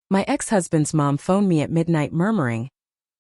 My ex-husband's mom phoned me at midnight murmuring,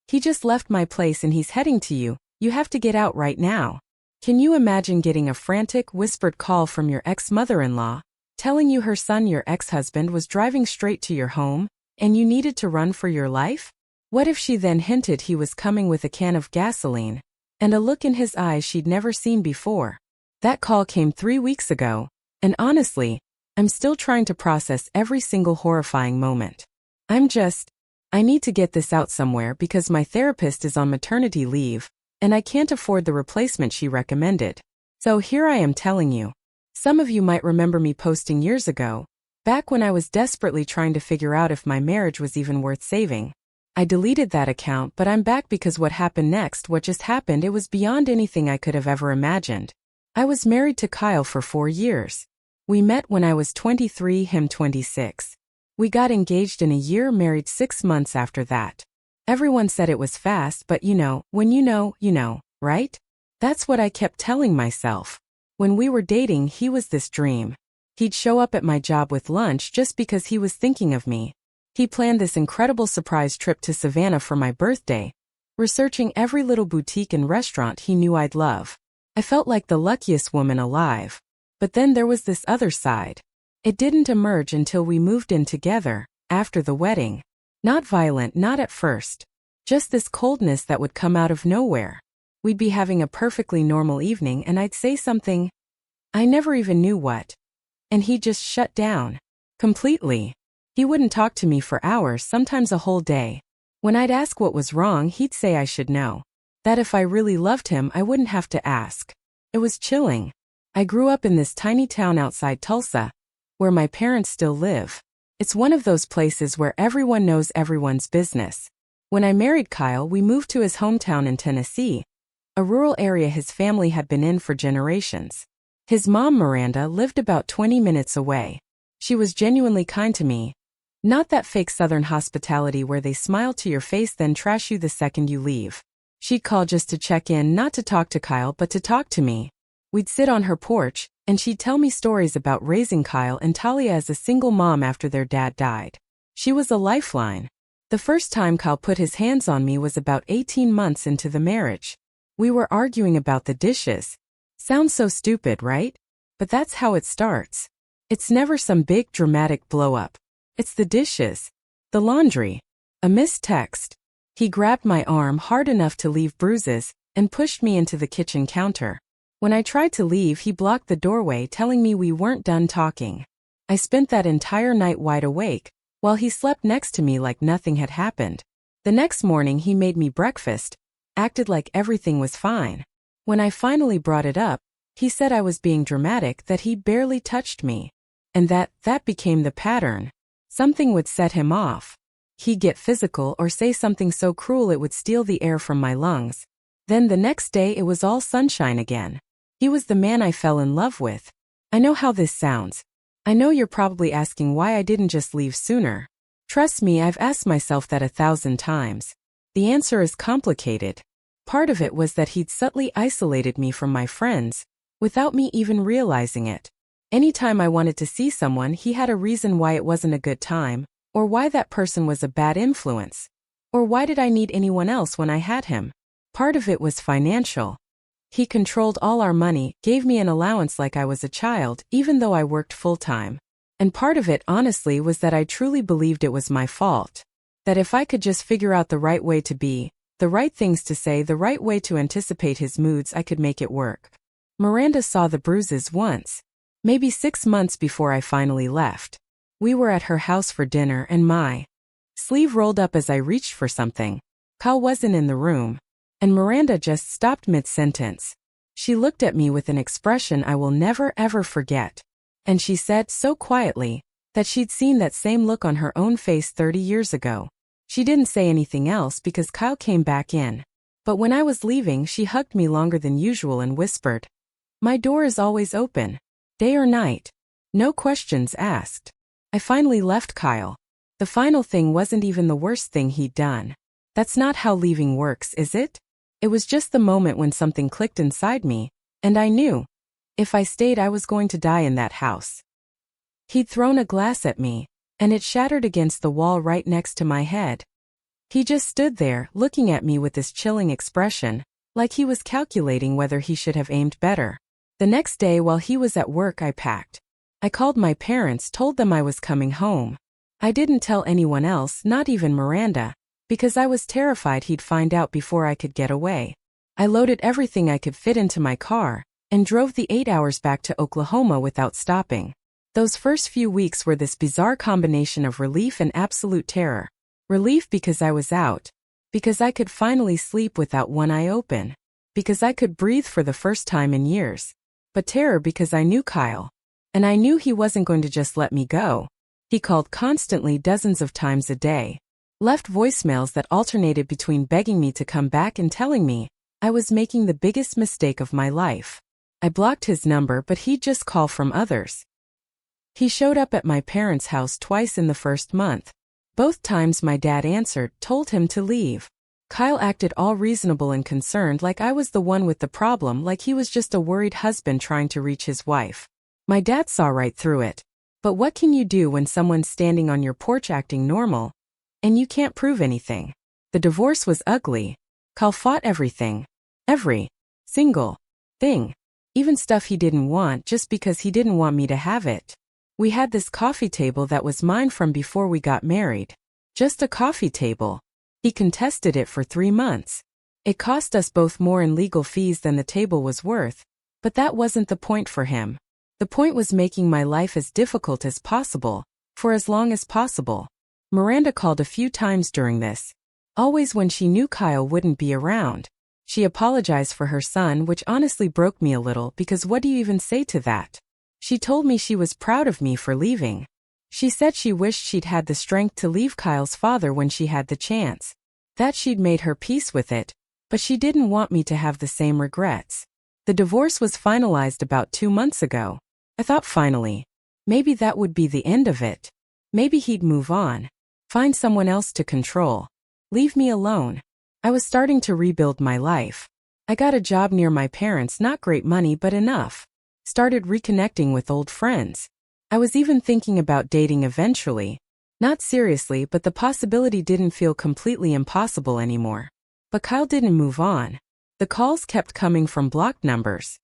"He just left my place and he's heading to you. You have to get out right now." Can you imagine getting a frantic, whispered call from your ex-mother-in-law, telling you her son, your ex-husband, was driving straight to your home, and you needed to run for your life? What if she then hinted he was coming with a can of gasoline, and a look in his eyes she'd never seen before? That call came 3 weeks ago, and honestly, I'm still trying to process every single horrifying moment. I need to get this out somewhere because my therapist is on maternity leave, and I can't afford the replacement she recommended. So here I am telling you. Some of you might remember me posting years ago, back when I was desperately trying to figure out if my marriage was even worth saving. I deleted that account, but I'm back because what happened next, what just happened, it was beyond anything I could have ever imagined. I was married to Kyle for 4 years. We met when I was 23, him 26. We got engaged in a year, married 6 months after that. Everyone said it was fast, but when you know, right? That's what I kept telling myself. When we were dating, he was this dream. He'd show up at my job with lunch just because he was thinking of me. He planned this incredible surprise trip to Savannah for my birthday, researching every little boutique and restaurant he knew I'd love. I felt like the luckiest woman alive. But then there was this other side. It didn't emerge until we moved in together, after the wedding. Not violent, not at first. Just this coldness that would come out of nowhere. We'd be having a perfectly normal evening and I'd say something, I never even knew what. And he'd just shut down. Completely. He wouldn't talk to me for hours, sometimes a whole day. When I'd ask what was wrong, he'd say I should know. That if I really loved him, I wouldn't have to ask. It was chilling. I grew up in this tiny town outside Tulsa, where my parents still live. It's one of those places where everyone knows everyone's business. When I married Kyle, we moved to his hometown in Tennessee, a rural area his family had been in for generations. His mom, Miranda, lived about 20 minutes away. She was genuinely kind to me. Not that fake Southern hospitality where they smile to your face then trash you the second you leave. She'd call just to check in, not to talk to Kyle, but to talk to me. We'd sit on her porch, and she'd tell me stories about raising Kyle and Talia as a single mom after their dad died. She was a lifeline. The first time Kyle put his hands on me was about 18 months into the marriage. We were arguing about the dishes. Sounds so stupid, right? But that's how it starts. It's never some big dramatic blow-up. It's the dishes. The laundry. A missed text. He grabbed my arm hard enough to leave bruises and pushed me into the kitchen counter. When I tried to leave, he blocked the doorway, telling me we weren't done talking. I spent that entire night wide awake, while he slept next to me like nothing had happened. The next morning he made me breakfast, acted like everything was fine. When I finally brought it up, he said I was being dramatic, that he barely touched me. And that became the pattern. Something would set him off. He'd get physical or say something so cruel it would steal the air from my lungs. Then the next day it was all sunshine again. He was the man I fell in love with. I know how this sounds. I know you're probably asking why I didn't just leave sooner. Trust me, I've asked myself that 1,000 times. The answer is complicated. Part of it was that he'd subtly isolated me from my friends, without me even realizing it. Anytime I wanted to see someone, he had a reason why it wasn't a good time, or why that person was a bad influence, or why did I need anyone else when I had him. Part of it was financial. He controlled all our money, gave me an allowance like I was a child, even though I worked full-time. And part of it, honestly, was that I truly believed it was my fault. That if I could just figure out the right way to be, the right things to say, the right way to anticipate his moods, I could make it work. Miranda saw the bruises once, maybe 6 months before I finally left. We were at her house for dinner and my sleeve rolled up as I reached for something. Kyle wasn't in the room. And Miranda just stopped mid-sentence. She looked at me with an expression I will never ever forget. And she said so quietly that she'd seen that same look on her own face 30 years ago. She didn't say anything else because Kyle came back in. But when I was leaving, she hugged me longer than usual and whispered, "My door is always open, day or night. No questions asked." I finally left Kyle. The final thing wasn't even the worst thing he'd done. That's not how leaving works, is it? It was just the moment when something clicked inside me, and I knew. If I stayed, I was going to die in that house. He'd thrown a glass at me, and it shattered against the wall right next to my head. He just stood there, looking at me with this chilling expression, like he was calculating whether he should have aimed better. The next day while he was at work I packed. I called my parents, told them I was coming home. I didn't tell anyone else, not even Miranda, because I was terrified he'd find out before I could get away. I loaded everything I could fit into my car, and drove the 8 hours back to Oklahoma without stopping. Those first few weeks were this bizarre combination of relief and absolute terror. Relief because I was out, because I could finally sleep without one eye open, because I could breathe for the first time in years. But terror because I knew Kyle. And I knew he wasn't going to just let me go. He called constantly, dozens of times a day. Left voicemails that alternated between begging me to come back and telling me I was making the biggest mistake of my life. I blocked his number, but he'd just call from others. He showed up at my parents' house twice in the first month. Both times my dad answered, told him to leave. Kyle acted all reasonable and concerned, like I was the one with the problem, like he was just a worried husband trying to reach his wife. My dad saw right through it. But what can you do when someone's standing on your porch acting normal, and you can't prove anything? The divorce was ugly. Kyle fought everything. Every single thing. Even stuff he didn't want just because he didn't want me to have it. We had this coffee table that was mine from before we got married. Just a coffee table. He contested it for 3 months. It cost us both more in legal fees than the table was worth, but that wasn't the point for him. The point was making my life as difficult as possible, for as long as possible. Miranda called a few times during this, always when she knew Kyle wouldn't be around. She apologized for her son, which honestly broke me a little, because what do you even say to that? She told me she was proud of me for leaving. She said she wished she'd had the strength to leave Kyle's father when she had the chance. That she'd made her peace with it, but she didn't want me to have the same regrets. The divorce was finalized about 2 months ago. I thought finally, maybe that would be the end of it. Maybe he'd move on. Find someone else to control. Leave me alone. I was starting to rebuild my life. I got a job near my parents, not great money but enough. Started reconnecting with old friends. I was even thinking about dating eventually. Not seriously, but the possibility didn't feel completely impossible anymore. But Kyle didn't move on. The calls kept coming from blocked numbers.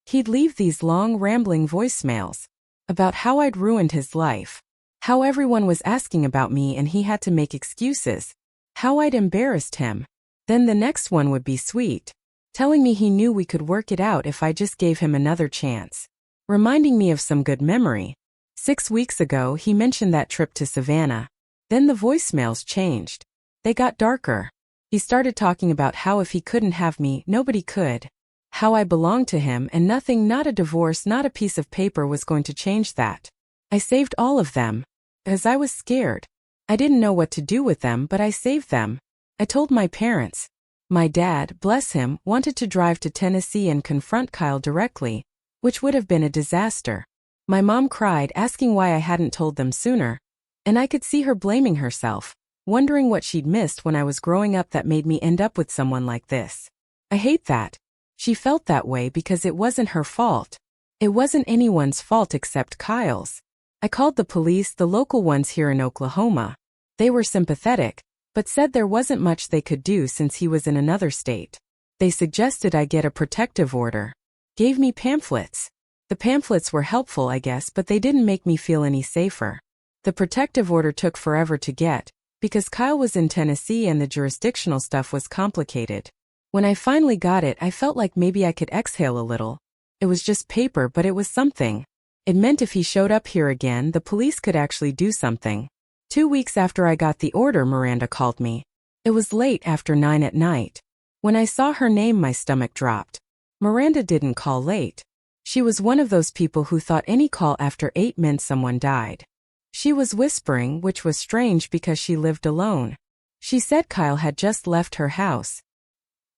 He'd leave these long, rambling voicemails about how I'd ruined his life, how everyone was asking about me and he had to make excuses, how I'd embarrassed him. Then the next one would be sweet, telling me he knew we could work it out if I just gave him another chance, reminding me of some good memory. 6 weeks ago he mentioned that trip to Savannah. Then the voicemails changed. They got darker. He started talking about how if he couldn't have me, nobody could. How I belonged to him and nothing, not a divorce, not a piece of paper was going to change that. I saved all of them, as I was scared. I didn't know what to do with them, but I saved them. I told my parents. My dad, bless him, wanted to drive to Tennessee and confront Kyle directly, which would have been a disaster. My mom cried, asking why I hadn't told them sooner, and I could see her blaming herself, wondering what she'd missed when I was growing up that made me end up with someone like this. I hate that. She felt that way because it wasn't her fault. It wasn't anyone's fault except Kyle's. I called the police, the local ones here in Oklahoma. They were sympathetic, but said there wasn't much they could do since he was in another state. They suggested I get a protective order. Gave me pamphlets. The pamphlets were helpful, I guess, but they didn't make me feel any safer. The protective order took forever to get, because Kyle was in Tennessee and the jurisdictional stuff was complicated. When I finally got it, I felt like maybe I could exhale a little. It was just paper, but it was something. It meant if he showed up here again, the police could actually do something. 2 weeks after I got the order, Miranda called me. It was late, after 9 at night. When I saw her name, my stomach dropped. Miranda didn't call late. She was one of those people who thought any call after 8 meant someone died. She was whispering, which was strange because she lived alone. She said Kyle had just left her house.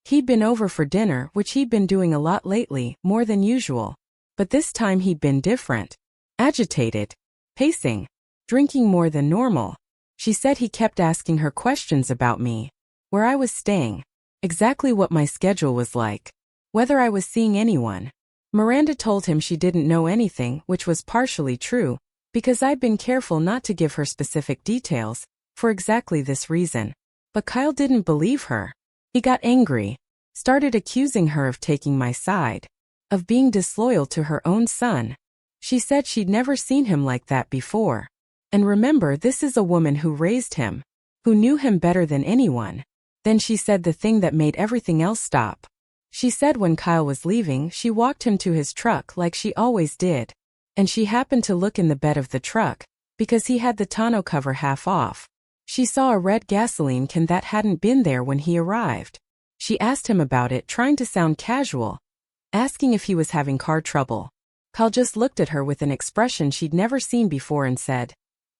He'd been over for dinner, which he'd been doing a lot lately, more than usual. But this time he'd been different. Agitated. Pacing. Drinking more than normal. She said he kept asking her questions about me. Where I was staying. Exactly what my schedule was like. Whether I was seeing anyone. Miranda told him she didn't know anything, which was partially true, because I'd been careful not to give her specific details, for exactly this reason. But Kyle didn't believe her. He got angry, started accusing her of taking my side, of being disloyal to her own son. She said she'd never seen him like that before. And remember, this is a woman who raised him, who knew him better than anyone. Then she said the thing that made everything else stop. She said when Kyle was leaving, she walked him to his truck like she always did. And she happened to look in the bed of the truck, because he had the tonneau cover half off. She saw a red gasoline can that hadn't been there when he arrived. She asked him about it, trying to sound casual, asking if he was having car trouble. Kyle just looked at her with an expression she'd never seen before and said,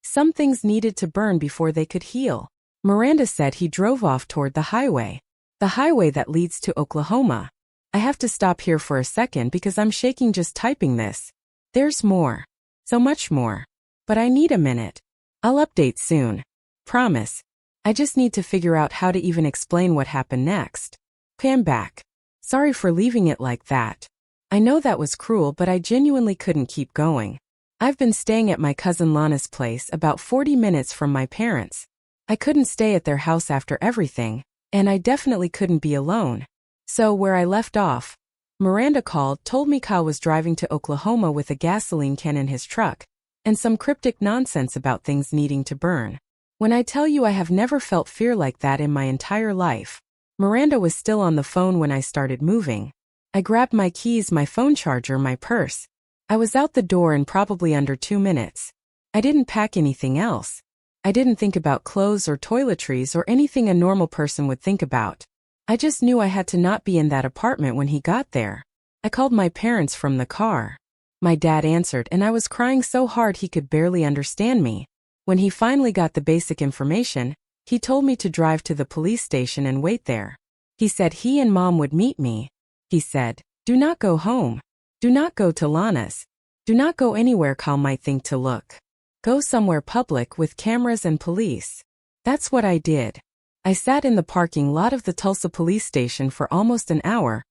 "Some things needed to burn before they could heal." Miranda said he drove off toward the highway that leads to Oklahoma. I have to stop here for a second because I'm shaking just typing this. There's more. So much more. But I need a minute. I'll update soon. Promise. I just need to figure out how to even explain what happened next. Okay, I'm back. Sorry for leaving it like that. I know that was cruel, but I genuinely couldn't keep going. I've been staying at my cousin Lana's place, about 40 minutes from my parents. I couldn't stay at their house after everything, and I definitely couldn't be alone. So where I left off, Miranda called, told me Kyle was driving to Oklahoma with a gasoline can in his truck, and some cryptic nonsense about things needing to burn. When I tell you I have never felt fear like that in my entire life. Miranda was still on the phone when I started moving. I grabbed my keys, my phone charger, my purse. I was out the door in probably under 2 minutes. I didn't pack anything else. I didn't think about clothes or toiletries or anything a normal person would think about. I just knew I had to not be in that apartment when he got there. I called my parents from the car. My dad answered, and I was crying so hard he could barely understand me. When he finally got the basic information, he told me to drive to the police station and wait there. He said he and Mom would meet me. He said, "Do not go home. Do not go to Lana's. Do not go anywhere Kyle might think to look. Go somewhere public with cameras and police." That's what I did. I sat in the parking lot of the Tulsa police station for almost an hour,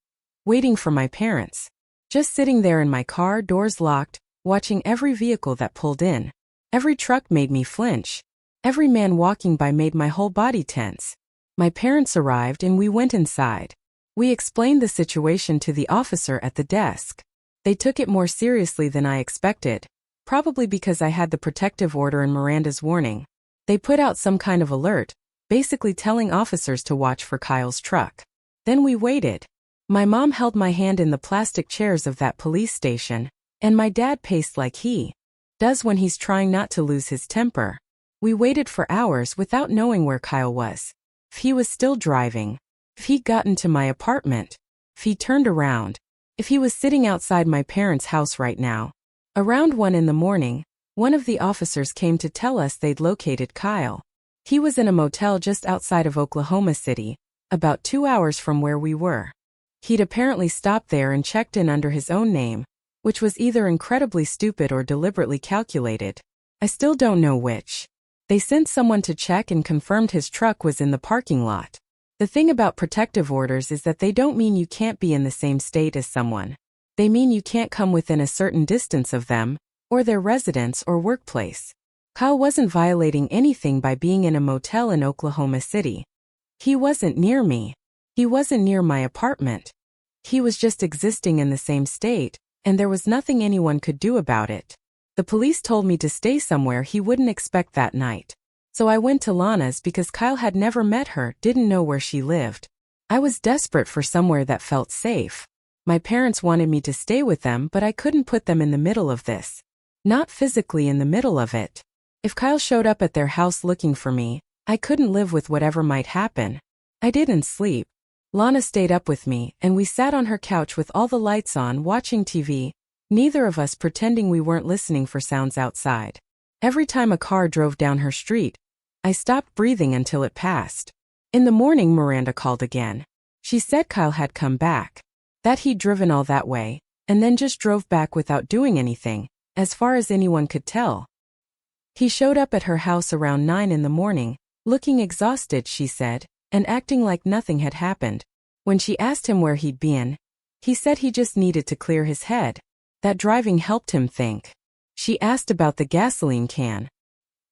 waiting for my parents. Just sitting there in my car, doors locked, watching every vehicle that pulled in. Every truck made me flinch. Every man walking by made my whole body tense. My parents arrived and we went inside. We explained the situation to the officer at the desk. They took it more seriously than I expected, probably because I had the protective order and Miranda's warning. They put out some kind of alert, basically telling officers to watch for Kyle's truck. Then we waited. My mom held my hand in the plastic chairs of that police station, and my dad paced like he does when he's trying not to lose his temper. We waited for hours without knowing where Kyle was. If he was still driving. If he'd gotten to my apartment. If he turned around. If he was sitting outside my parents' house right now. Around 1 in the morning, one of the officers came to tell us they'd located Kyle. He was in a motel just outside of Oklahoma City, about 2 hours from where we were. He'd apparently stopped there and checked in under his own name, which was either incredibly stupid or deliberately calculated. I still don't know which. They sent someone to check and confirmed his truck was in the parking lot. The thing about protective orders is that they don't mean you can't be in the same state as someone. They mean you can't come within a certain distance of them, or their residence or workplace. Kyle wasn't violating anything by being in a motel in Oklahoma City. He wasn't near me. He wasn't near my apartment. He was just existing in the same state, and there was nothing anyone could do about it. The police told me to stay somewhere he wouldn't expect that night. So I went to Lana's because Kyle had never met her, didn't know where she lived. I was desperate for somewhere that felt safe. My parents wanted me to stay with them, but I couldn't put them in the middle of this. Not physically in the middle of it. If Kyle showed up at their house looking for me, I couldn't live with whatever might happen. I didn't sleep. Lana stayed up with me, and we sat on her couch with all the lights on watching TV, neither of us pretending we weren't listening for sounds outside. Every time a car drove down her street, I stopped breathing until it passed. In the morning, Miranda called again. She said Kyle had come back, that he'd driven all that way, and then just drove back without doing anything, as far as anyone could tell. He showed up at her house around 9 in the morning, looking exhausted, she said, and acting like nothing had happened. When she asked him where he'd been, he said he just needed to clear his head, that driving helped him think. She asked about the gasoline can.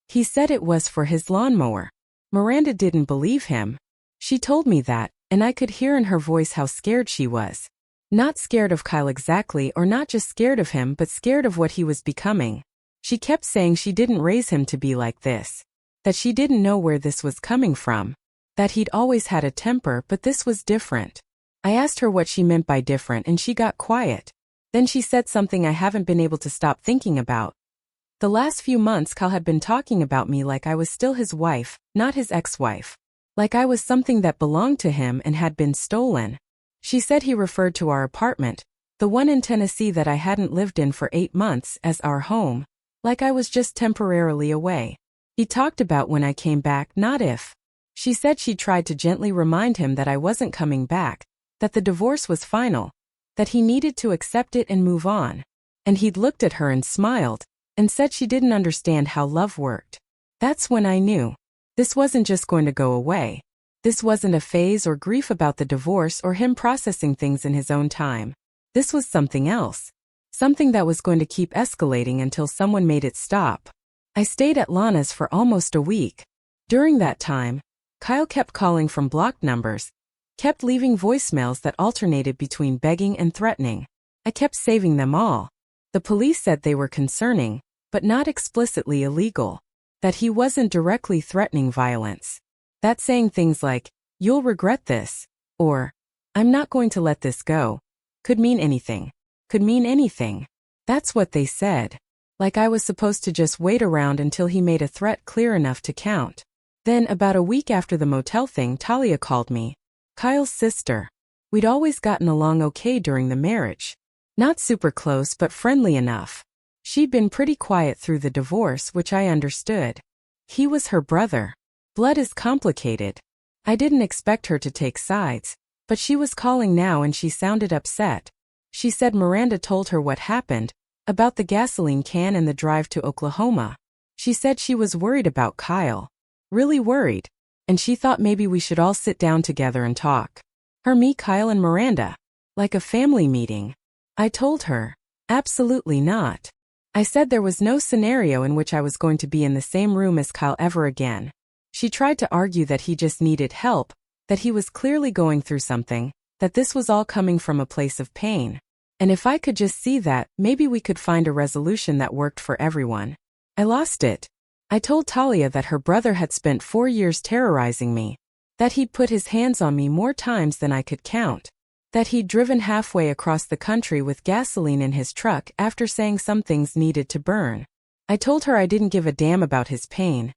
He said it was for his lawnmower. Miranda didn't believe him. She told me that, and I could hear in her voice how scared she was. Not scared of Kyle exactly, or not just scared of him, but scared of what he was becoming. She kept saying she didn't raise him to be like this. That she didn't know where this was coming from. That he'd always had a temper, but this was different. I asked her what she meant by different, and she got quiet. Then she said something I haven't been able to stop thinking about. The last few months Kyle had been talking about me like I was still his wife, not his ex-wife. Like I was something that belonged to him and had been stolen. She said he referred to our apartment, the one in Tennessee that I hadn't lived in for 8 months, as our home. Like I was just temporarily away. He talked about when I came back, not if. She said she tried to gently remind him that I wasn't coming back, that the divorce was final, that he needed to accept it and move on. And he'd looked at her and smiled, and said she didn't understand how love worked. That's when I knew. This wasn't just going to go away. This wasn't a phase or grief about the divorce or him processing things in his own time. This was something else. Something that was going to keep escalating until someone made it stop. I stayed at Lana's for almost a week. During that time, Kyle kept calling from blocked numbers, kept leaving voicemails that alternated between begging and threatening. I kept saving them all. The police said they were concerning, but not explicitly illegal. That he wasn't directly threatening violence. That saying things like, "You'll regret this," or, "I'm not going to let this go," could mean anything. Could mean anything. That's what they said. Like I was supposed to just wait around until he made a threat clear enough to count. Then, about a week after the motel thing, Talia called me. Kyle's sister. We'd always gotten along okay during the marriage. Not super close, but friendly enough. She'd been pretty quiet through the divorce, which I understood. He was her brother. Blood is complicated. I didn't expect her to take sides, but she was calling now and she sounded upset. She said Miranda told her what happened, about the gasoline can and the drive to Oklahoma. She said she was worried about Kyle. Really worried. And she thought maybe we should all sit down together and talk. Her, me, Kyle, and Miranda. Like a family meeting. I told her, absolutely not. I said there was no scenario in which I was going to be in the same room as Kyle ever again. She tried to argue that he just needed help, that he was clearly going through something, that this was all coming from a place of pain. And if I could just see that, maybe we could find a resolution that worked for everyone. I lost it. I told Talia that her brother had spent 4 years terrorizing me, that he'd put his hands on me more times than I could count, that he'd driven halfway across the country with gasoline in his truck after saying some things needed to burn. I told her I didn't give a damn about his pain,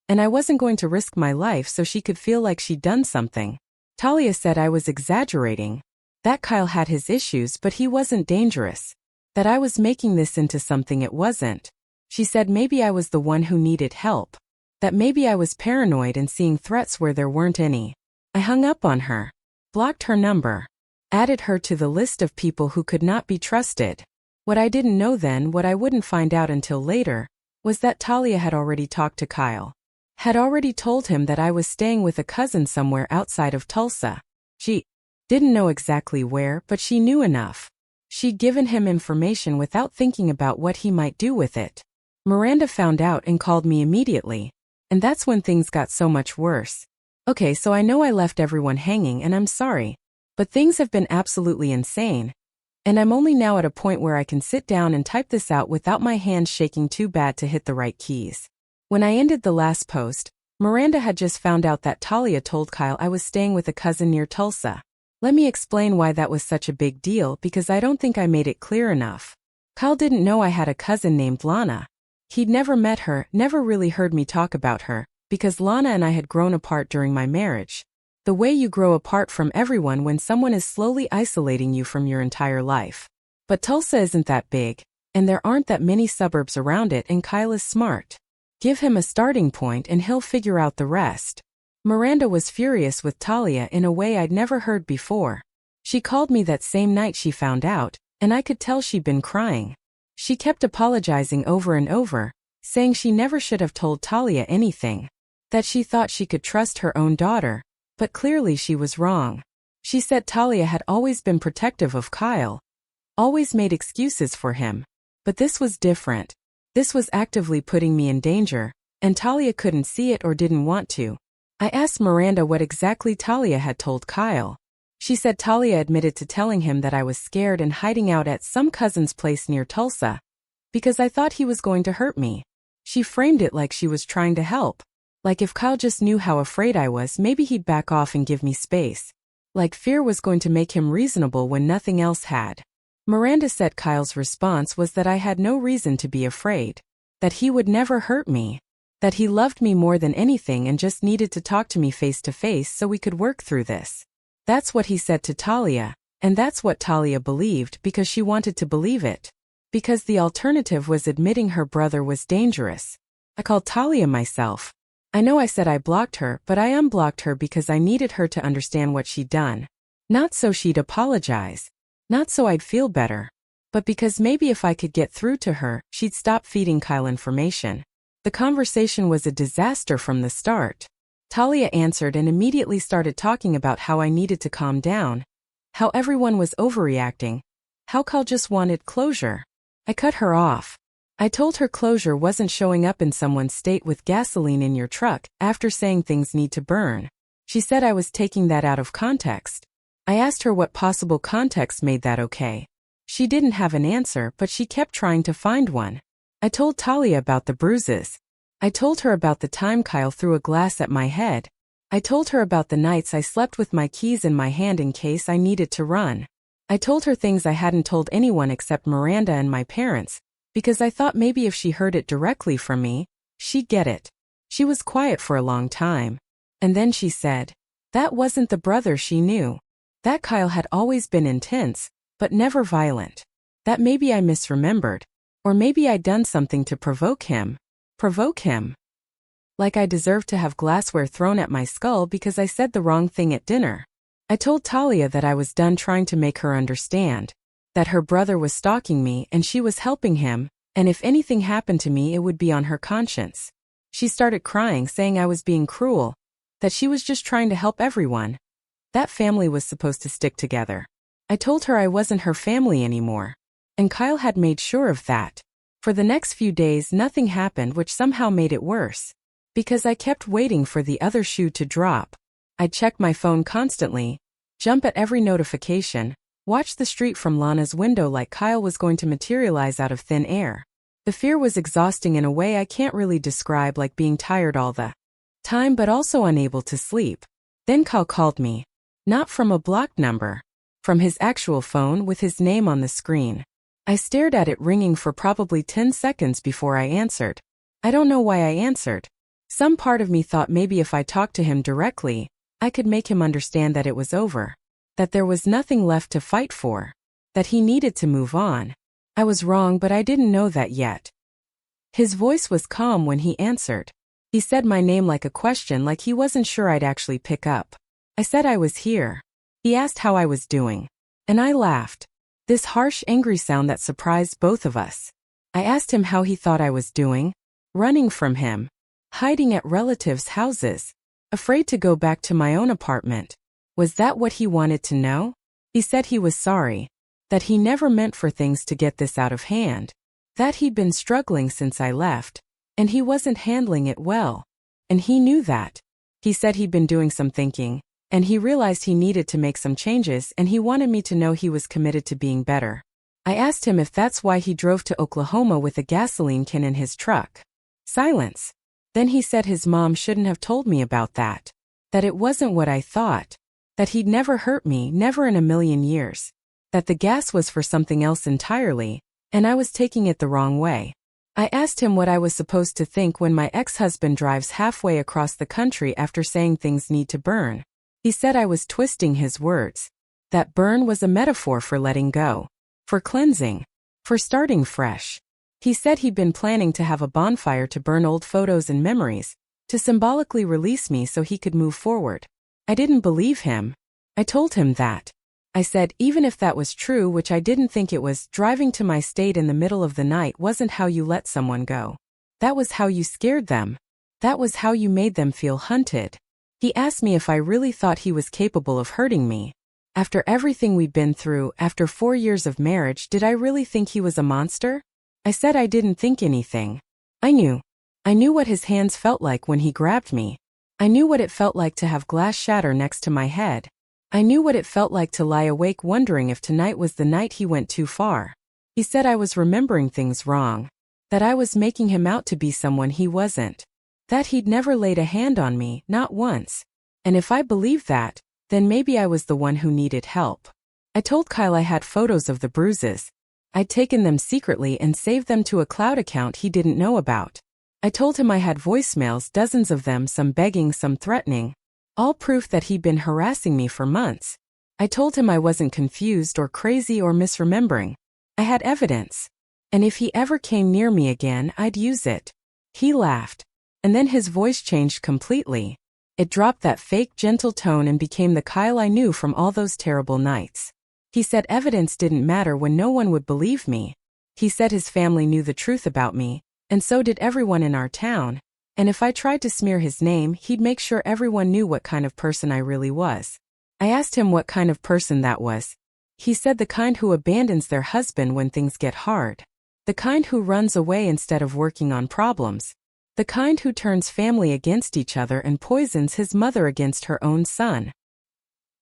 and I wasn't going to risk my life so she could feel like she'd done something. Talia said I was exaggerating, that Kyle had his issues but he wasn't dangerous, that I was making this into something it wasn't. She said maybe I was the one who needed help, that maybe I was paranoid and seeing threats where there weren't any. I hung up on her, blocked her number, added her to the list of people who could not be trusted. What I didn't know then, what I wouldn't find out until later, was that Talia had already talked to Kyle. Had already told him that I was staying with a cousin somewhere outside of Tulsa. She didn't know exactly where, but she knew enough. She'd given him information without thinking about what he might do with it. Miranda found out and called me immediately. And that's when things got so much worse. Okay, so I know I left everyone hanging and I'm sorry. But things have been absolutely insane. And I'm only now at a point where I can sit down and type this out without my hands shaking too bad to hit the right keys. When I ended the last post, Miranda had just found out that Talia told Kyle I was staying with a cousin near Tulsa. Let me explain why that was such a big deal because I don't think I made it clear enough. Kyle didn't know I had a cousin named Lana. He'd never met her, never really heard me talk about her, because Lana and I had grown apart during my marriage. The way you grow apart from everyone when someone is slowly isolating you from your entire life. But Tulsa isn't that big, and there aren't that many suburbs around it, and Kyle is smart. Give him a starting point and he'll figure out the rest. Miranda was furious with Talia in a way I'd never heard before. She called me that same night she found out, and I could tell she'd been crying. She kept apologizing over and over, saying she never should have told Talia anything. That she thought she could trust her own daughter, but clearly she was wrong. She said Talia had always been protective of Kyle. Always made excuses for him. But this was different. This was actively putting me in danger, and Talia couldn't see it or didn't want to. I asked Miranda what exactly Talia had told Kyle. She said Talia admitted to telling him that I was scared and hiding out at some cousin's place near Tulsa, because I thought he was going to hurt me. She framed it like she was trying to help. Like if Kyle just knew how afraid I was, maybe he'd back off and give me space. Like fear was going to make him reasonable when nothing else had. Miranda said Kyle's response was that I had no reason to be afraid. That he would never hurt me. That he loved me more than anything and just needed to talk to me face to face so we could work through this. That's what he said to Talia, and that's what Talia believed because she wanted to believe it. Because the alternative was admitting her brother was dangerous. I called Talia myself. I know I said I blocked her, but I unblocked her because I needed her to understand what she'd done. Not so she'd apologize. Not so I'd feel better. But because maybe if I could get through to her, she'd stop feeding Kyle information. The conversation was a disaster from the start. Talia answered and immediately started talking about how I needed to calm down. How everyone was overreacting. How Kyle just wanted closure. I cut her off. I told her closure wasn't showing up in someone's state with gasoline in your truck after saying things need to burn. She said I was taking that out of context. I asked her what possible context made that okay. She didn't have an answer, but she kept trying to find one. I told Talia about the bruises. I told her about the time Kyle threw a glass at my head. I told her about the nights I slept with my keys in my hand in case I needed to run. I told her things I hadn't told anyone except Miranda and my parents, because I thought maybe if she heard it directly from me, she'd get it. She was quiet for a long time. And then she said, that wasn't the brother she knew. That Kyle had always been intense, but never violent. That maybe I misremembered. Or maybe I'd done something to provoke him. Provoke him. Like I deserved to have glassware thrown at my skull because I said the wrong thing at dinner. I told Talia that I was done trying to make her understand. That her brother was stalking me and she was helping him, and if anything happened to me it would be on her conscience. She started crying, saying I was being cruel. That she was just trying to help everyone. That family was supposed to stick together. I told her I wasn't her family anymore. And Kyle had made sure of that. For the next few days nothing happened, which somehow made it worse. Because I kept waiting for the other shoe to drop. I'd check my phone constantly, jump at every notification, watch the street from Lana's window like Kyle was going to materialize out of thin air. The fear was exhausting in a way I can't really describe, like being tired all the time but also unable to sleep. Then Kyle called me. Not from a blocked number. From his actual phone with his name on the screen. I stared at it ringing for probably 10 seconds before I answered. I don't know why I answered. Some part of me thought maybe if I talked to him directly, I could make him understand that it was over. That there was nothing left to fight for. That he needed to move on. I was wrong, but I didn't know that yet. His voice was calm when he answered. He said my name like a question, like he wasn't sure I'd actually pick up. I said I was here. He asked how I was doing. And I laughed. This harsh, angry sound that surprised both of us. I asked him how he thought I was doing. Running from him. Hiding at relatives' houses. Afraid to go back to my own apartment. Was that what he wanted to know? He said he was sorry. That he never meant for things to get this out of hand. That he'd been struggling since I left. And he wasn't handling it well. And he knew that. He said he'd been doing some thinking. And he realized he needed to make some changes, and he wanted me to know he was committed to being better. I asked him if that's why he drove to Oklahoma with a gasoline can in his truck. Silence. Then he said his mom shouldn't have told me about that. That it wasn't what I thought. That he'd never hurt me, never in a million years. That the gas was for something else entirely, and I was taking it the wrong way. I asked him what I was supposed to think when my ex-husband drives halfway across the country after saying things need to burn. He said I was twisting his words. That burn was a metaphor for letting go. For cleansing. For starting fresh. He said he'd been planning to have a bonfire to burn old photos and memories, to symbolically release me so he could move forward. I didn't believe him. I told him that. I said even if that was true, which I didn't think it was, driving to my state in the middle of the night wasn't how you let someone go. That was how you scared them. That was how you made them feel hunted. He asked me if I really thought he was capable of hurting me. After everything we'd been through, after 4 years of marriage, did I really think he was a monster? I said I didn't think anything. I knew. I knew what his hands felt like when he grabbed me. I knew what it felt like to have glass shatter next to my head. I knew what it felt like to lie awake wondering if tonight was the night he went too far. He said I was remembering things wrong. That I was making him out to be someone he wasn't. That he'd never laid a hand on me, not once. And if I believed that, then maybe I was the one who needed help. I told Kyle I had photos of the bruises. I'd taken them secretly and saved them to a cloud account he didn't know about. I told him I had voicemails, dozens of them, some begging, some threatening. All proof that he'd been harassing me for months. I told him I wasn't confused or crazy or misremembering. I had evidence. And if he ever came near me again, I'd use it. He laughed. And then his voice changed completely. It dropped that fake, gentle tone and became the Kyle I knew from all those terrible nights. He said evidence didn't matter when no one would believe me. He said his family knew the truth about me, and so did everyone in our town, and if I tried to smear his name, he'd make sure everyone knew what kind of person I really was. I asked him what kind of person that was. He said the kind who abandons their husband when things get hard. The kind who runs away instead of working on problems. The kind who turns family against each other and poisons his mother against her own son.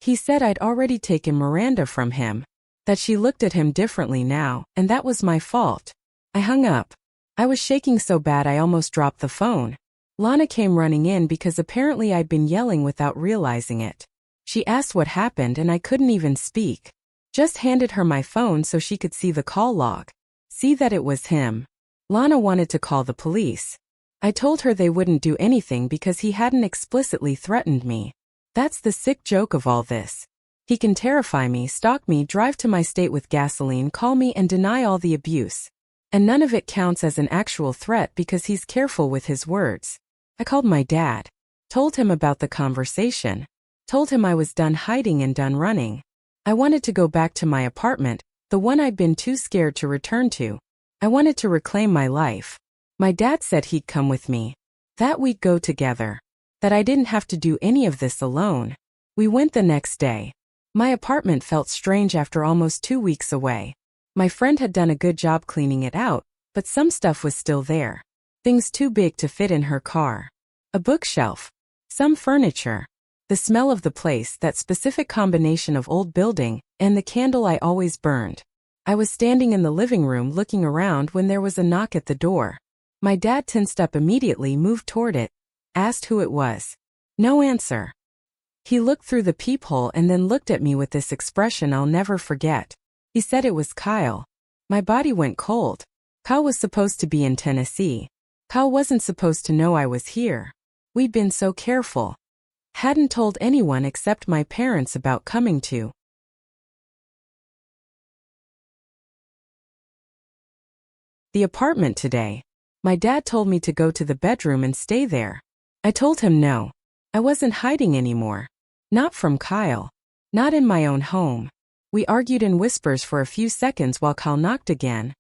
He said I'd already taken Miranda from him, that she looked at him differently now, and that was my fault. I hung up. I was shaking so bad I almost dropped the phone. Lana came running in because apparently I'd been yelling without realizing it. She asked what happened and I couldn't even speak. Just handed her my phone so she could see the call log. See that it was him. Lana wanted to call the police. I told her they wouldn't do anything because he hadn't explicitly threatened me. That's the sick joke of all this. He can terrify me, stalk me, drive to my state with gasoline, call me and deny all the abuse. And none of it counts as an actual threat because he's careful with his words. I called my dad. Told him about the conversation. Told him I was done hiding and done running. I wanted to go back to my apartment, the one I'd been too scared to return to. I wanted to reclaim my life. My dad said he'd come with me. That we'd go together. That I didn't have to do any of this alone. We went the next day. My apartment felt strange after almost 2 weeks away. My friend had done a good job cleaning it out, but some stuff was still there. Things too big to fit in her car. A bookshelf. Some furniture. The smell of the place, that specific combination of old building, and the candle I always burned. I was standing in the living room looking around when there was a knock at the door. My dad tensed up immediately, moved toward it. Asked who it was. No answer. He looked through the peephole and then looked at me with this expression I'll never forget. He said it was Kyle. My body went cold. Kyle was supposed to be in Tennessee. Kyle wasn't supposed to know I was here. We'd been so careful. Hadn't told anyone except my parents about coming to the apartment today. My dad told me to go to the bedroom and stay there. I told him no. I wasn't hiding anymore. Not from Kyle. Not in my own home. We argued in whispers for a few seconds while Kyle knocked again.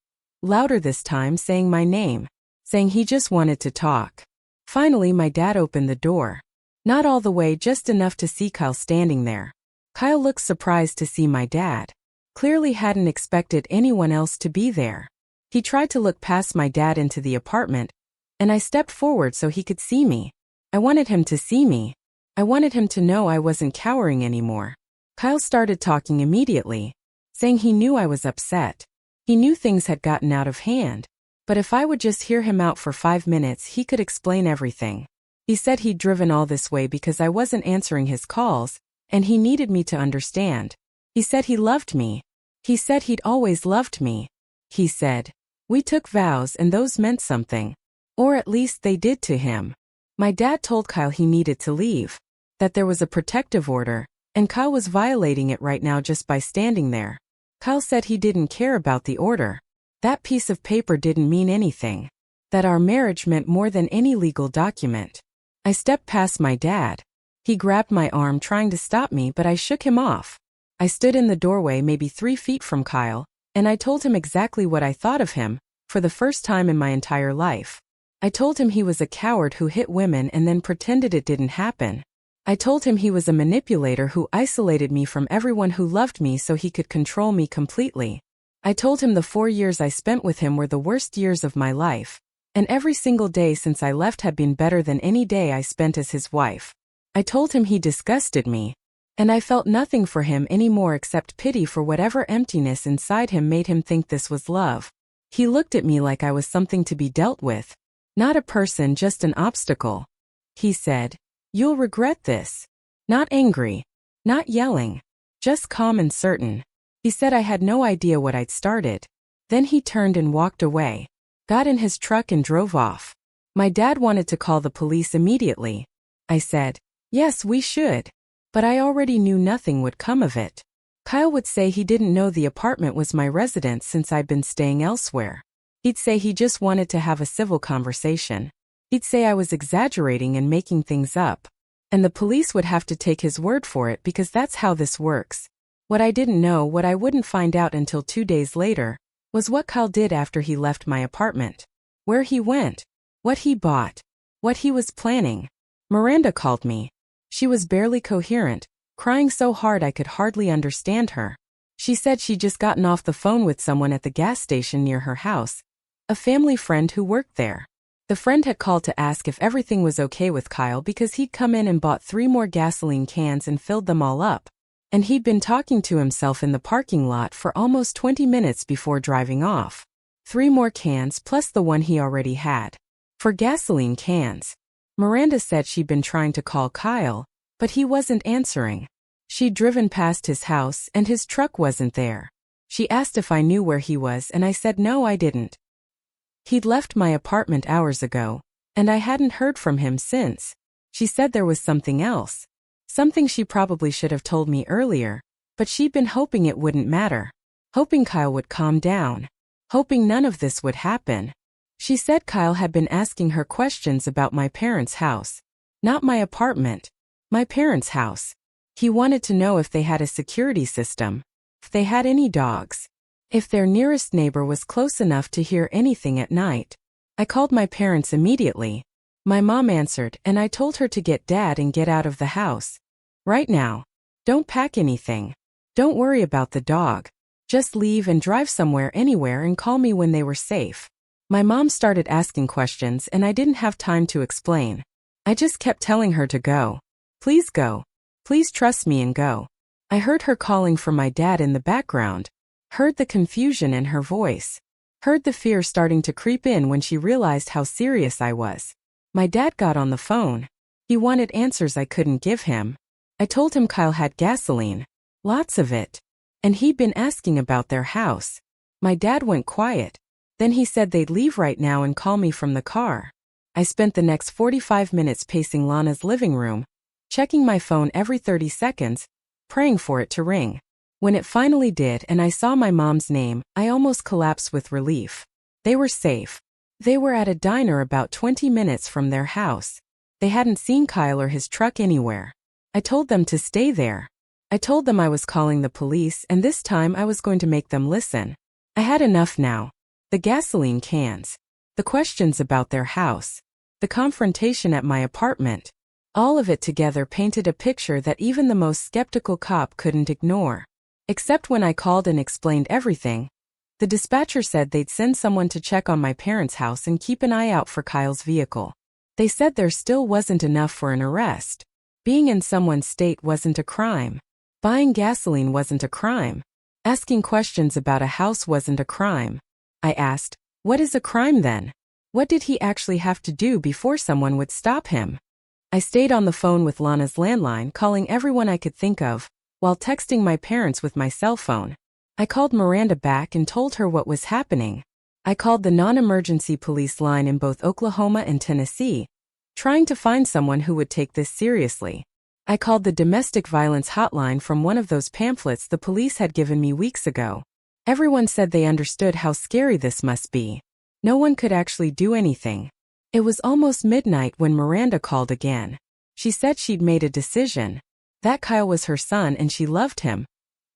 Louder this time, saying my name. Saying he just wanted to talk. Finally my dad opened the door. Not all the way, just enough to see Kyle standing there. Kyle looked surprised to see my dad. Clearly hadn't expected anyone else to be there. He tried to look past my dad into the apartment, and I stepped forward so he could see me. I wanted him to see me. I wanted him to know I wasn't cowering anymore. Kyle started talking immediately, saying he knew I was upset. He knew things had gotten out of hand. But if I would just hear him out for 5 minutes, he could explain everything. He said he'd driven all this way because I wasn't answering his calls, and he needed me to understand. He said he loved me. He said he'd always loved me. He said, we took vows and those meant something. Or at least they did to him. My dad told Kyle he needed to leave. That there was a protective order, and Kyle was violating it right now just by standing there. Kyle said he didn't care about the order. That piece of paper didn't mean anything. That our marriage meant more than any legal document. I stepped past my dad. He grabbed my arm trying to stop me, but I shook him off. I stood in the doorway maybe 3 feet from Kyle, and I told him exactly what I thought of him, for the first time in my entire life. I told him he was a coward who hit women and then pretended it didn't happen. I told him he was a manipulator who isolated me from everyone who loved me so he could control me completely. I told him the 4 years I spent with him were the worst years of my life, and every single day since I left had been better than any day I spent as his wife. I told him he disgusted me, and I felt nothing for him anymore except pity for whatever emptiness inside him made him think this was love. He looked at me like I was something to be dealt with, not a person, just an obstacle. He said, "You'll regret this." Not angry, not yelling, just calm and certain. He said I had no idea what I'd started. Then he turned and walked away, got in his truck and drove off. My dad wanted to call the police immediately. I said, "Yes, we should." But I already knew nothing would come of it. Kyle would say he didn't know the apartment was my residence since I'd been staying elsewhere. He'd say he just wanted to have a civil conversation. He'd say I was exaggerating and making things up. And the police would have to take his word for it because that's how this works. What I didn't know, what I wouldn't find out until 2 days later, was what Kyle did after he left my apartment. Where he went. What he bought. What he was planning. Miranda called me. She was barely coherent, crying so hard I could hardly understand her. She said she'd just gotten off the phone with someone at the gas station near her house, a family friend who worked there. The friend had called to ask if everything was okay with Kyle because he'd come in and bought 3 more gasoline cans and filled them all up, and he'd been talking to himself in the parking lot for almost 20 minutes before driving off. 3 more cans plus the one he already had. For gasoline cans. Miranda said she'd been trying to call Kyle, but he wasn't answering. She'd driven past his house and his truck wasn't there. She asked if I knew where he was and I said no, I didn't. He'd left my apartment hours ago, and I hadn't heard from him since. She said there was something else. Something she probably should have told me earlier, but she'd been hoping it wouldn't matter. Hoping Kyle would calm down. Hoping none of this would happen. She said Kyle had been asking her questions about my parents' house. Not my apartment. My parents' house. He wanted to know if they had a security system. If they had any dogs. If their nearest neighbor was close enough to hear anything at night. I called my parents immediately. My mom answered and I told her to get Dad and get out of the house. Right now. Don't pack anything. Don't worry about the dog. Just leave and drive somewhere, anywhere, and call me when they were safe. My mom started asking questions and I didn't have time to explain. I just kept telling her to go. Please go. Please trust me and go. I heard her calling for my dad in the background. Heard the confusion in her voice. Heard the fear starting to creep in when she realized how serious I was. My dad got on the phone. He wanted answers I couldn't give him. I told him Kyle had gasoline. Lots of it. And he'd been asking about their house. My dad went quiet. Then he said they'd leave right now and call me from the car. I spent the next 45 minutes pacing Lana's living room, checking my phone every 30 seconds, praying for it to ring. When it finally did and I saw my mom's name, I almost collapsed with relief. They were safe. They were at a diner about 20 minutes from their house. They hadn't seen Kyle or his truck anywhere. I told them to stay there. I told them I was calling the police and this time I was going to make them listen. I had enough now. The gasoline cans. The questions about their house. The confrontation at my apartment. All of it together painted a picture that even the most skeptical cop couldn't ignore. Except when I called and explained everything. The dispatcher said they'd send someone to check on my parents' house and keep an eye out for Kyle's vehicle. They said there still wasn't enough for an arrest. Being in someone's state wasn't a crime. Buying gasoline wasn't a crime. Asking questions about a house wasn't a crime. I asked, what is a crime then? What did he actually have to do before someone would stop him? I stayed on the phone with Lana's landline, calling everyone I could think of, while texting my parents with my cell phone. I called Miranda back and told her what was happening. I called the non-emergency police line in both Oklahoma and Tennessee, trying to find someone who would take this seriously. I called the domestic violence hotline from one of those pamphlets the police had given me weeks ago. Everyone said they understood how scary this must be. No one could actually do anything. It was almost midnight when Miranda called again. She said she'd made a decision. That Kyle was her son and she loved him.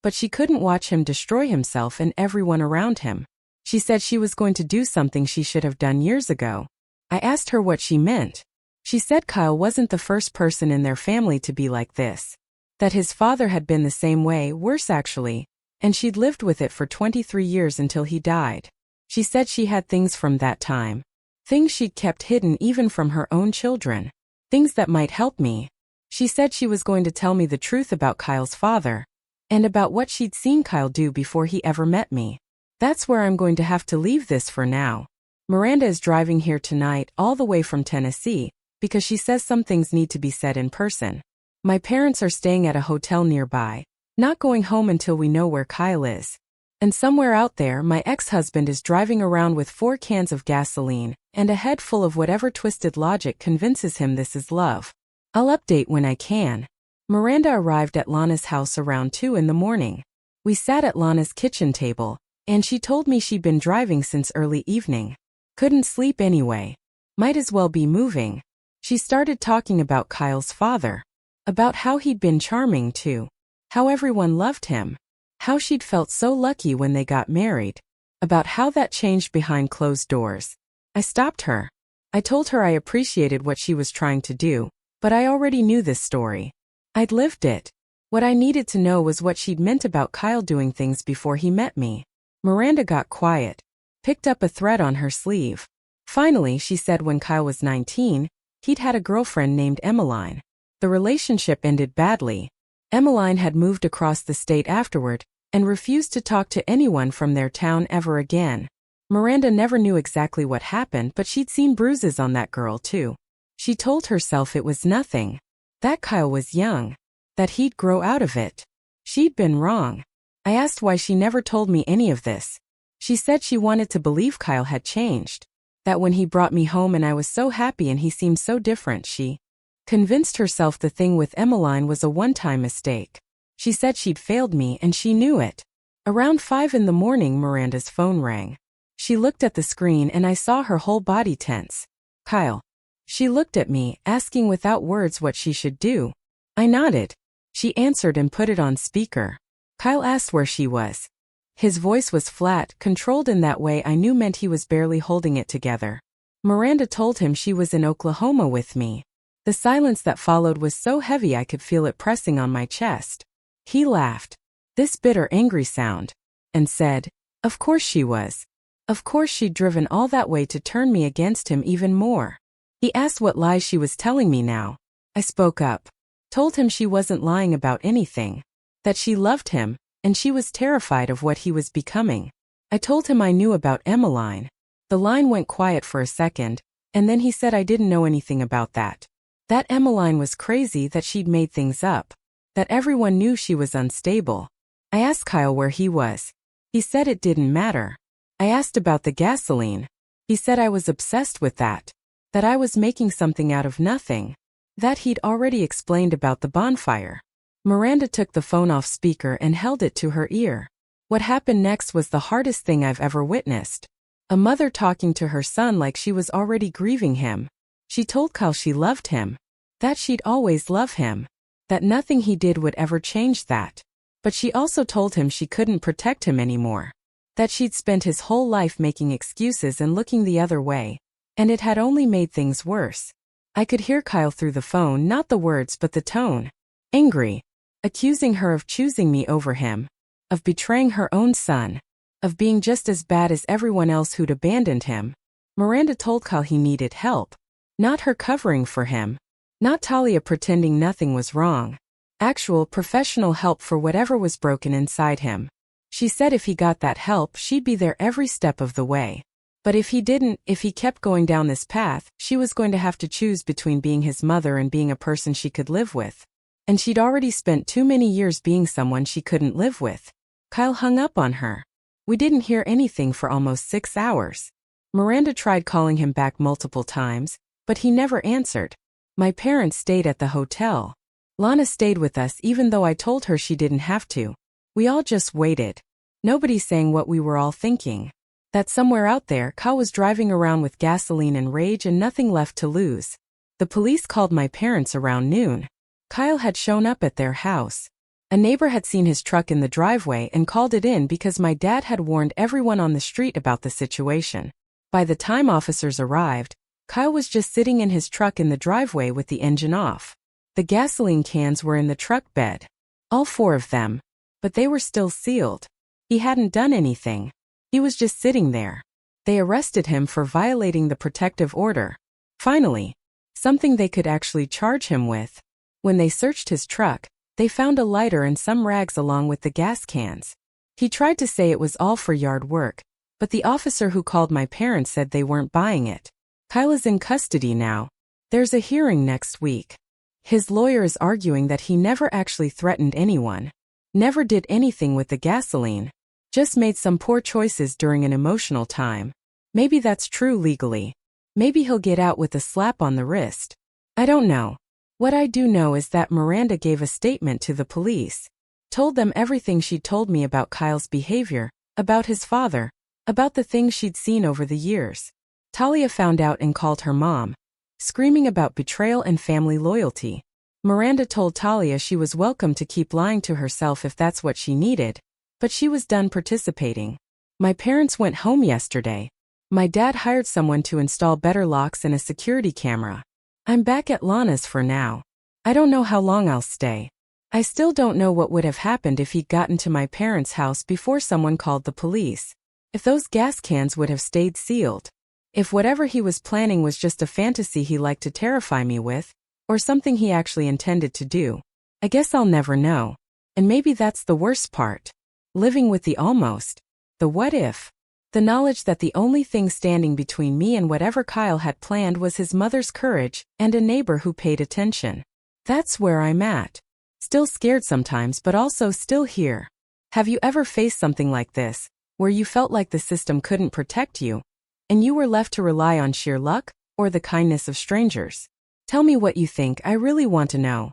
But she couldn't watch him destroy himself and everyone around him. She said she was going to do something she should have done years ago. I asked her what she meant. She said Kyle wasn't the first person in their family to be like this. That his father had been the same way, worse actually. and she'd lived with it for 23 years until he died. She said she had things from that time. Things she'd kept hidden even from her own children. Things that might help me. She said she was going to tell me the truth about Kyle's father, and about what she'd seen Kyle do before he ever met me. That's where I'm going to have to leave this for now. Miranda is driving here tonight all the way from Tennessee, because she says some things need to be said in person. My parents are staying at a hotel nearby, not going home until we know where Kyle is. And somewhere out there, my ex-husband is driving around with 4 cans of gasoline, and a head full of whatever twisted logic convinces him this is love. I'll update when I can. Miranda arrived at Lana's house around 2 in the morning. We sat at Lana's kitchen table, and she told me she'd been driving since early evening. Couldn't sleep anyway. Might as well be moving. She started talking about Kyle's father. About how he'd been charming too. How everyone loved him. How she'd felt so lucky when they got married. About how that changed behind closed doors. I stopped her. I told her I appreciated what she was trying to do, but I already knew this story. I'd lived it. What I needed to know was what she'd meant about Kyle doing things before he met me. Miranda got quiet. Picked up a thread on her sleeve. Finally, she said when Kyle was 19, he'd had a girlfriend named Emmeline. The relationship ended badly. Emmeline had moved across the state afterward, and refused to talk to anyone from their town ever again. Miranda never knew exactly what happened, but she'd seen bruises on that girl too. She told herself it was nothing. That Kyle was young. That he'd grow out of it. She'd been wrong. I asked why she never told me any of this. She said she wanted to believe Kyle had changed. That when he brought me home and I was so happy and he seemed so different, she convinced herself the thing with Emmeline was a one-time mistake. She said she'd failed me and she knew it. Around 5 in the morning, Miranda's phone rang. She looked at the screen and I saw her whole body tense. Kyle. She looked at me, asking without words what she should do. I nodded. She answered and put it on speaker. Kyle asked where she was. His voice was flat, controlled in that way I knew meant he was barely holding it together. Miranda told him she was in Oklahoma with me. The silence that followed was so heavy I could feel it pressing on my chest. He laughed. This bitter, angry sound. And said, of course she was. Of course she'd driven all that way to turn me against him even more. He asked what lies she was telling me now. I spoke up. Told him she wasn't lying about anything. That she loved him, and she was terrified of what he was becoming. I told him I knew about Emmeline. The line went quiet for a second, and then he said I didn't know anything about that. That Emmeline was crazy, that she'd made things up. That everyone knew she was unstable. I asked Kyle where he was. He said it didn't matter. I asked about the gasoline. He said I was obsessed with that. That I was making something out of nothing. That he'd already explained about the bonfire. Miranda took the phone off speaker and held it to her ear. What happened next was the hardest thing I've ever witnessed. A mother talking to her son like she was already grieving him. She told Kyle she loved him. That she'd always love him. That nothing he did would ever change that. But she also told him she couldn't protect him anymore. That she'd spent his whole life making excuses and looking the other way. And it had only made things worse. I could hear Kyle through the phone, not the words but the tone. Angry. Accusing her of choosing me over him. Of betraying her own son. Of being just as bad as everyone else who'd abandoned him. Miranda told Kyle he needed help. Not her covering for him. Not Talia pretending nothing was wrong. Actual professional help for whatever was broken inside him. She said if he got that help, she'd be there every step of the way. But if he didn't, if he kept going down this path, she was going to have to choose between being his mother and being a person she could live with. And she'd already spent too many years being someone she couldn't live with. Kyle hung up on her. We didn't hear anything for almost 6 hours. Miranda tried calling him back multiple times, but he never answered. My parents stayed at the hotel. Lana stayed with us even though I told her she didn't have to. We all just waited. Nobody saying what we were all thinking. That somewhere out there, Kyle was driving around with gasoline and rage and nothing left to lose. The police called my parents around noon. Kyle had shown up at their house. A neighbor had seen his truck in the driveway and called it in because my dad had warned everyone on the street about the situation. By the time officers arrived, Kyle was just sitting in his truck in the driveway with the engine off. The gasoline cans were in the truck bed. All 4 of them. But they were still sealed. He hadn't done anything. He was just sitting there. They arrested him for violating the protective order. Finally, something they could actually charge him with. When they searched his truck, they found a lighter and some rags along with the gas cans. He tried to say it was all for yard work, but the officer who called my parents said they weren't buying it. Kyle is in custody now. There's a hearing next week. His lawyer is arguing that he never actually threatened anyone, never did anything with the gasoline, just made some poor choices during an emotional time. Maybe that's true legally. Maybe he'll get out with a slap on the wrist. I don't know. What I do know is that Miranda gave a statement to the police, told them everything she'd told me about Kyle's behavior, about his father, about the things she'd seen over the years. Talia found out and called her mom, screaming about betrayal and family loyalty. Miranda told Talia she was welcome to keep lying to herself if that's what she needed, but she was done participating. My parents went home yesterday. My dad hired someone to install better locks and a security camera. I'm back at Lana's for now. I don't know how long I'll stay. I still don't know what would have happened if he'd gotten to my parents' house before someone called the police. If those gas cans would have stayed sealed. If whatever he was planning was just a fantasy he liked to terrify me with, or something he actually intended to do. I guess I'll never know. And maybe that's the worst part. Living with the almost. The what if. The knowledge that the only thing standing between me and whatever Kyle had planned was his mother's courage and a neighbor who paid attention. That's where I'm at. Still scared sometimes, but also still here. Have you ever faced something like this, where you felt like the system couldn't protect you, and you were left to rely on sheer luck or the kindness of strangers? Tell me what you think. I really want to know.